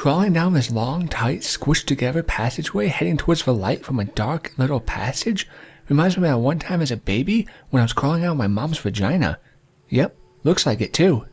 crawling down this long, tight, squished together passageway heading towards the light from a dark little passage reminds me of one time as a baby when I was crawling out of my mom's vagina. Yep, looks like it too.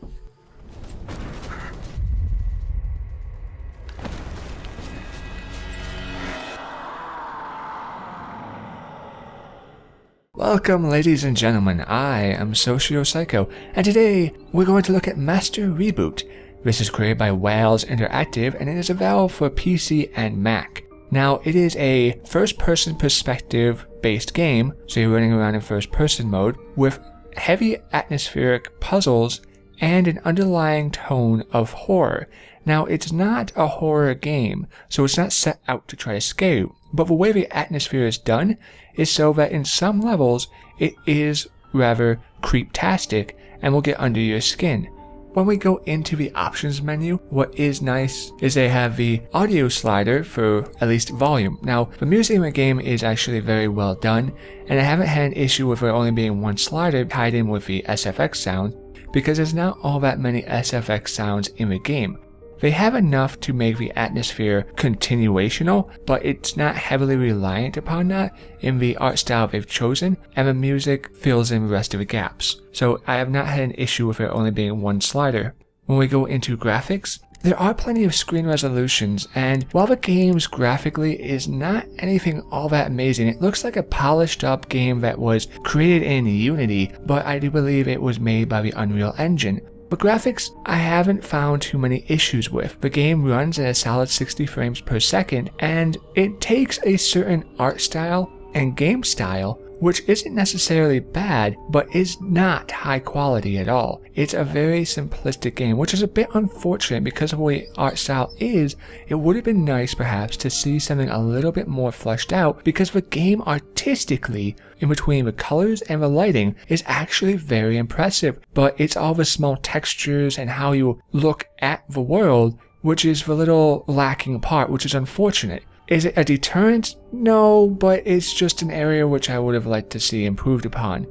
Welcome, ladies and gentlemen, I am SocioPsycho, and today we're going to look at Master Reboot. This is created by Wales Interactive, and it is available for PC and Mac. Now, it is a first-person perspective-based game, so you're running around in first-person mode, with heavy atmospheric puzzles and an underlying tone of horror. Now, it's not a horror game, so it's not set out to try to scare you, but the way the atmosphere is done is so that in some levels, it is rather creeptastic and will get under your skin. When we go into the options menu, what is nice is they have the audio slider for at least volume. Now, the music in the game is actually very well done, and I haven't had an issue with there only being one slider tied in with the SFX sound, because there's not all that many SFX sounds in the game. They have enough to make the atmosphere continuational, but it's not heavily reliant upon that in the art style they've chosen, and the music fills in the rest of the gaps. So I have not had an issue with there only being one slider. When we go into graphics, there are plenty of screen resolutions, and while the game's graphically is not anything all that amazing, it looks like a polished up game that was created in Unity, but I do believe it was made by the Unreal Engine. But graphics, I haven't found too many issues with. The game runs at a solid 60 frames per second, and it takes a certain art style and game style, which isn't necessarily bad, but is not high quality at all. It's a very simplistic game, which is a bit unfortunate because of the way art style is. It would have been nice perhaps to see something a little bit more fleshed out, because the game artistically, in between the colors and the lighting, is actually very impressive, but it's all the small textures and how you look at the world, which is the little lacking part, which is unfortunate. Is it a deterrent? No, but it's just an area which I would have liked to see improved upon.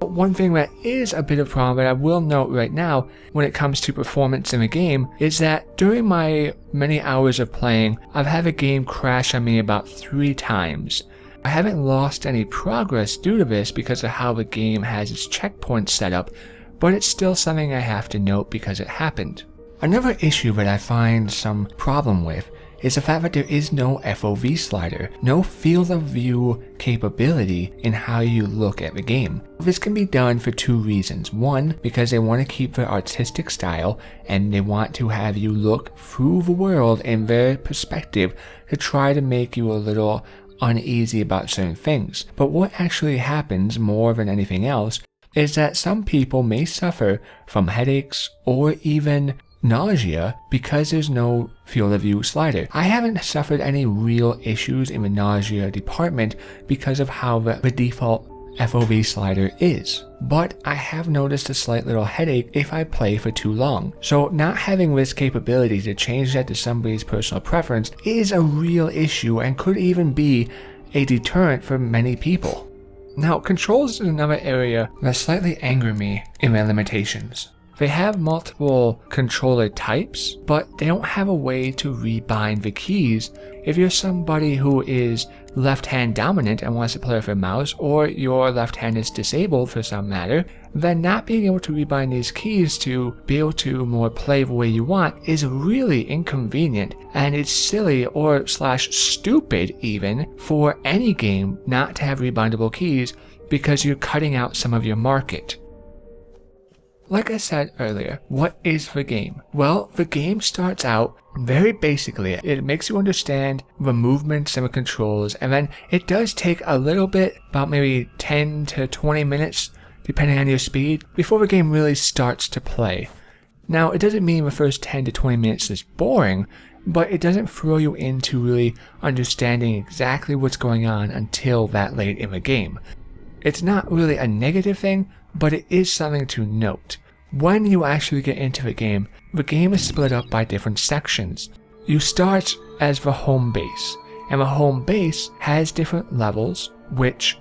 But one thing that is a bit of a problem that I will note right now when it comes to performance in the game is that during my many hours of playing, I've had the game crash on me about 3 times. I haven't lost any progress due to this because of how the game has its checkpoints set up, but it's still something I have to note because it happened. Another issue that I find some problem with is the fact that there is no FOV slider, no field of view capability in how you look at the game. This can be done for 2 reasons. One, because they want to keep their artistic style and they want to have you look through the world in their perspective to try to make you a little uneasy about certain things. But what actually happens more than anything else is that some people may suffer from headaches or even nausea because there's no field of view slider. I haven't suffered any real issues in the nausea department because of how the default FOV slider is, but I have noticed a slight little headache if I play for too long. So not having this capability to change that to somebody's personal preference is a real issue and could even be a deterrent for many people. Now, controls is another area that slightly anger me in their limitations. They have multiple controller types, but they don't have a way to rebind the keys. If you're somebody who is left-hand dominant and wants to play with a mouse, or your left hand is disabled for some matter, then not being able to rebind these keys to be able to more play the way you want is really inconvenient, and it's silly or slash stupid even for any game not to have rebindable keys because you're cutting out some of your market. Like I said earlier, what is the game? Well, the game starts out very basically. It makes you understand the movements and the controls, and then it does take a little bit, about maybe 10 to 20 minutes, depending on your speed, before the game really starts to play. Now, it doesn't mean the first 10 to 20 minutes is boring, but it doesn't throw you into really understanding exactly what's going on until that late in the game. It's not really a negative thing, but it is something to note. When you actually get into the game is split up by different sections. You start as the home base, and the home base has different levels, which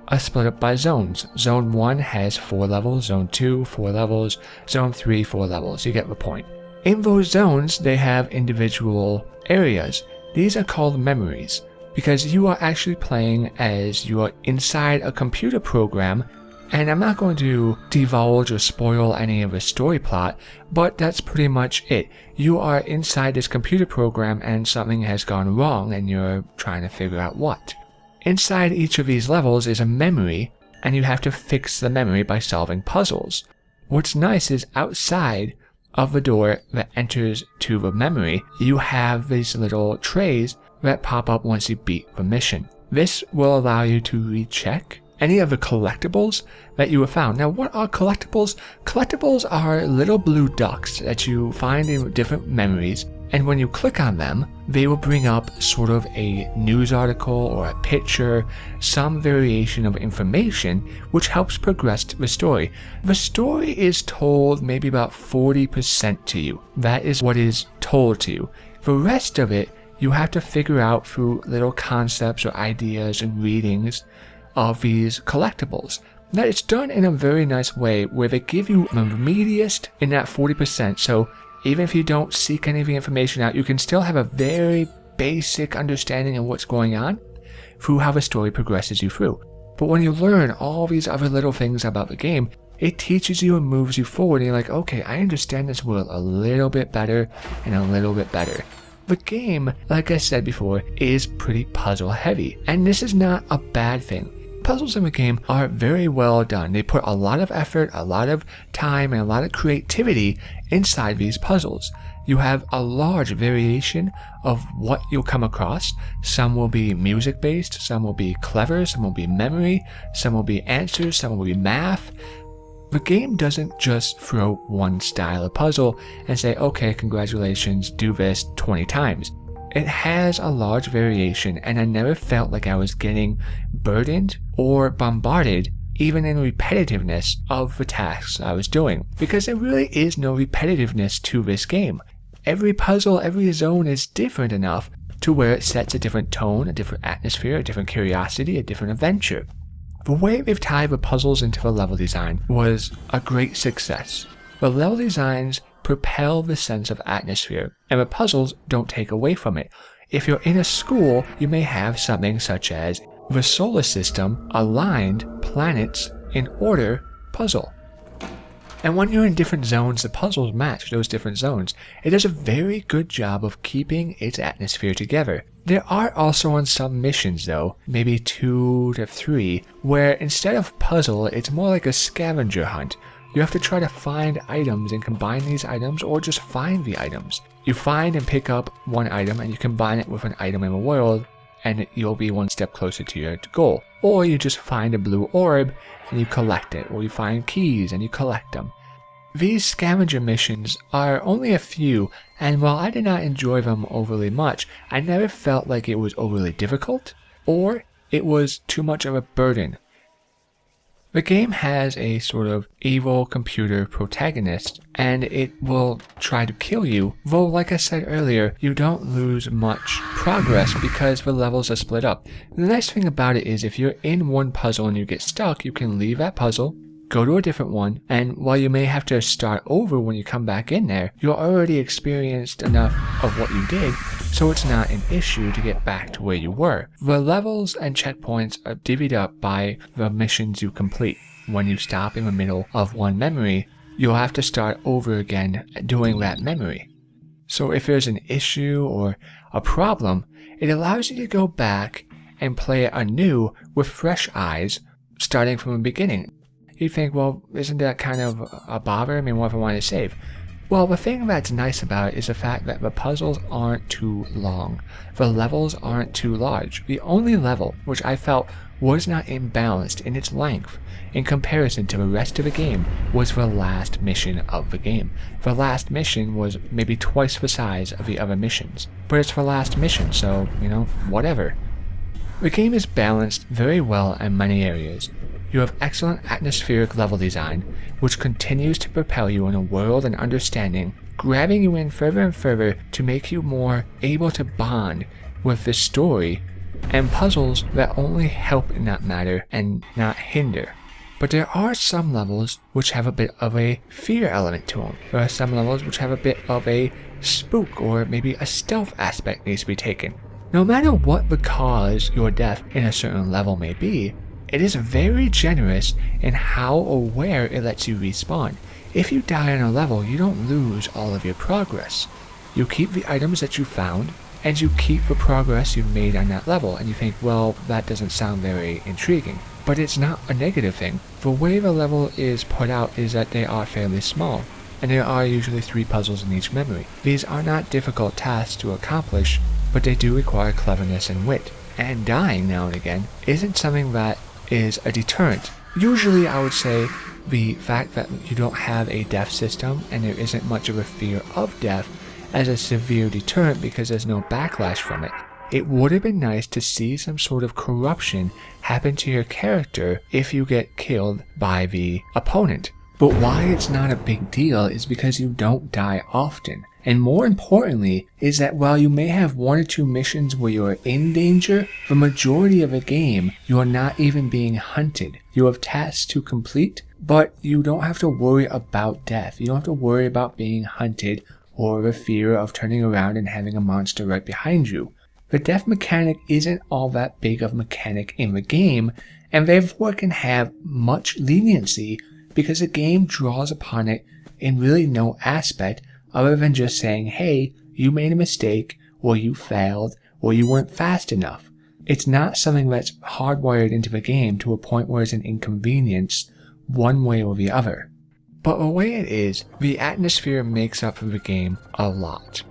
are split up by zones. Zone 1 has 4 levels, Zone 2, 4 levels, Zone 3, 4 levels. You get the point. In those zones, they have individual areas. These are called memories, because you are actually playing as you are inside a computer program. And I'm not going to divulge or spoil any of the story plot, but that's pretty much it. You are inside this computer program and something has gone wrong and you're trying to figure out what. Inside each of these levels is a memory, and you have to fix the memory by solving puzzles. What's nice is outside of the door that enters to the memory, you have these little trays that pop up once you beat the mission. This will allow you to recheck any of the collectibles that you have found. Now, what are collectibles? Collectibles are little blue ducks that you find in different memories, and when you click on them, they will bring up sort of a news article or a picture, some variation of information, which helps progress the story. The story is told maybe about 40% to you. That is what is told to you. The rest of it, you have to figure out through little concepts or ideas and readings of these collectibles. Now, it's done in a very nice way where they give you the meatiest in that 40%, so even if you don't seek any of the information out, you can still have a very basic understanding of what's going on through how the story progresses you through. But when you learn all these other little things about the game, it teaches you and moves you forward, and you're like, okay, I understand this world a little bit better and a little bit better. The game, like I said before, is pretty puzzle heavy, and this is not a bad thing. Puzzles in the game are very well done. They put a lot of effort, a lot of time, and a lot of creativity inside these puzzles. You have a large variation of what you'll come across. Some will be music based, some will be clever, some will be memory, some will be answers, some will be math. The game doesn't just throw one style of puzzle and say, okay, congratulations, do this 20 times. It has a large variation, and I never felt like I was getting burdened or bombarded, even in repetitiveness of the tasks I was doing, because there really is no repetitiveness to this game. Every puzzle, every zone is different enough to where it sets a different tone, a different atmosphere, a different curiosity, a different adventure. The way they've tied the puzzles into the level design was a great success. The level designs propel the sense of atmosphere, and the puzzles don't take away from it. If you're in a school, you may have something such as the solar system aligned planets in order puzzle. And when you're in different zones, the puzzles match those different zones. It does a very good job of keeping its atmosphere together. There are also on some missions though, maybe 2 to 3, where instead of puzzle, it's more like a scavenger hunt. You have to try to find items and combine these items, or just find the items. You find and pick up one item and you combine it with an item in the world, and you'll be one step closer to your goal. Or you just find a blue orb and you collect it, or you find keys and you collect them. These scavenger missions are only a few, and while I did not enjoy them overly much, I never felt like it was overly difficult, or it was too much of a burden. The game has a sort of evil computer protagonist, and it will try to kill you, though like I said earlier, you don't lose much progress because the levels are split up. The nice thing about it is if you're in one puzzle and you get stuck, you can leave that puzzle, go to a different one, and while you may have to start over when you come back in there, you're already experienced enough of what you did, so it's not an issue to get back to where you were. The levels and checkpoints are divvied up by the missions you complete. When you stop in the middle of one memory, you'll have to start over again doing that memory. So if there's an issue or a problem, it allows you to go back and play it anew with fresh eyes, starting from the beginning. You think, well, isn't that kind of a bother? I mean, what if I want to save? Well, the thing that's nice about it is the fact that the puzzles aren't too long. The levels aren't too large. The only level which I felt was not imbalanced in its length in comparison to the rest of the game was the last mission of the game. The last mission was maybe twice the size of the other missions. But it's the last mission, so, whatever. The game is balanced very well in many areas. You have excellent atmospheric level design, which continues to propel you in a world and understanding, grabbing you in further and further to make you more able to bond with the story, and puzzles that only help in that matter and not hinder. But there are some levels which have a bit of a fear element to them. There are some levels which have a bit of a spook or maybe a stealth aspect needs to be taken. No matter what the cause your death in a certain level may be, it is very generous in how or where it lets you respawn. If you die on a level, you don't lose all of your progress. You keep the items that you found, and you keep the progress you've made on that level, and you think, well, that doesn't sound very intriguing. But it's not a negative thing. The way the level is put out is that they are fairly small, and there are usually 3 puzzles in each memory. These are not difficult tasks to accomplish, but they do require cleverness and wit. And dying now and again isn't something that is a deterrent. Usually I would say the fact that you don't have a death system and there isn't much of a fear of death as a severe deterrent because there's no backlash from it. It would have been nice to see some sort of corruption happen to your character if you get killed by the opponent. But why it's not a big deal is because you don't die often. And more importantly is that while you may have 1 or 2 missions where you are in danger, the majority of the game you are not even being hunted. You have tasks to complete, but you don't have to worry about death. You don't have to worry about being hunted or the fear of turning around and having a monster right behind you. The death mechanic isn't all that big of a mechanic in the game, and therefore can have much leniency because the game draws upon it in really no aspect other than just saying, hey, you made a mistake, or you failed, or you weren't fast enough. It's not something that's hardwired into the game to a point where it's an inconvenience one way or the other. But the way it is, the atmosphere makes up for the game a lot.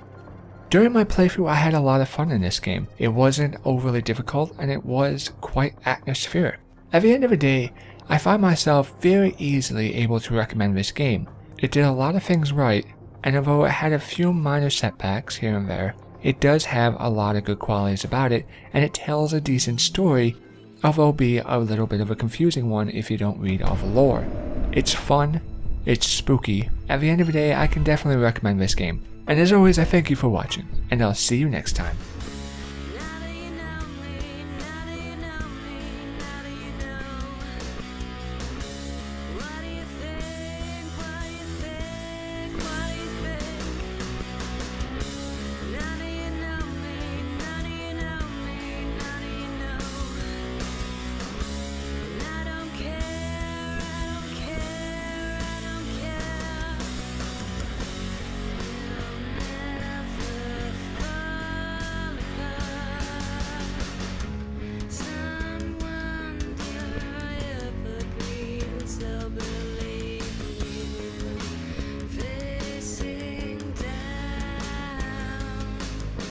During my playthrough, I had a lot of fun in this game. It wasn't overly difficult, and it was quite atmospheric. At the end of the day, I find myself very easily able to recommend this game. It did a lot of things right, and although it had a few minor setbacks here and there, it does have a lot of good qualities about it, and it tells a decent story, although be a little bit of a confusing one if you don't read all the lore. It's fun, it's spooky. At the end of the day, I can definitely recommend this game. And as always, I thank you for watching, and I'll see you next time.